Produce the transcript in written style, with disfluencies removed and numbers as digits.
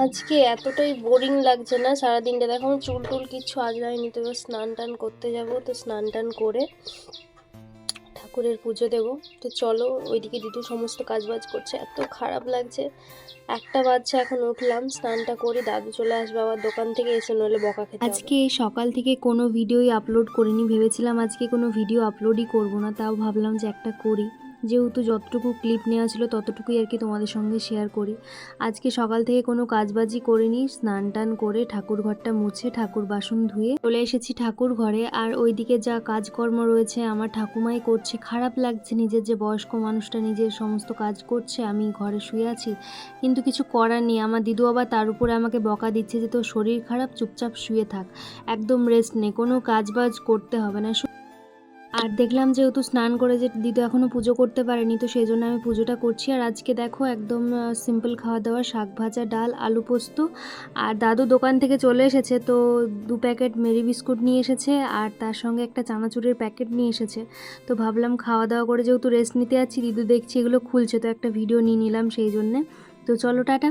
আজকে এতটাই বোরিং লাগছে না সারাদিনটা, দেখো আমার চুল টুল কিচ্ছু আজরায়নি। তো এবার স্নান টান করতে যাব, তো স্নান টান করে ঠাকুরের পুজো দেব। তো চলো, ওইদিকে দিদু সমস্ত কাজ বাজ করছে, এত খারাপ লাগছে। 1টা বাজছে, এখন উঠলাম, স্নানটা করি, দাদু চলে আসবে আবার দোকান থেকে, এসে নইলে বকা খেতে হবে। আজকে সকাল থেকে কোনো ভিডিওই আপলোড করিনি, ভেবেছিলাম আজকে কোনো ভিডিও আপলোডই করব না, তাও ভাবলাম যে একটা করি, যেহেতু যতটুকু ক্লিপ নেওয়া ছিল ততটুকুই আর কি তোমাদের সঙ্গে শেয়ার করি। আজকে সকাল থেকে কোনো কাজবাজি করিনি, স্নান টান করে ঠাকুর ঘরটা মুছে ঠাকুর বাসন ধুয়ে চলে এসেছি ঠাকুর ঘরে। আর ওইদিকে যা কাজকর্ম রয়েছে আমার ঠাকুমাই করছে। খারাপ লাগছে, নিজের যে বয়স্ক মানুষটা নিজের সমস্ত কাজ করছে, আমি ঘরে শুয়ে আছি, কিন্তু কিছু করার নেই। আমার দিদু আবার তার উপরে আমাকে বকা দিচ্ছে যে তোর শরীর খারাপ, চুপচাপ শুয়ে থাক, একদম রেস্ট নে, কোনো কাজবাজ করতে হবে না। আর দেখলাম যেহেতু স্নান করে যে দিদু এখনও পুজো করতে পারেনি, তো সেই জন্য আমি পুজোটা করছি। আর আজকে দেখো একদম সিম্পল খাওয়া দাওয়া, শাক ভাজা, ডাল, আলু পোস্ত। আর দাদু দোকান থেকে চলে এসেছে, তো 2 প্যাকেট মেরি বিস্কুট নিয়ে এসেছে, আর তার সঙ্গে একটা চানাচুরের প্যাকেট নিয়ে এসেছে। তো ভাবলাম খাওয়া দাওয়া করে যেহেতু রেস্ট নিতে যাচ্ছি, দিদু দেখছি এগুলো খুলছে, তো একটা ভিডিও নিয়ে নিলাম সেই জন্যে। তো চলো টাটা।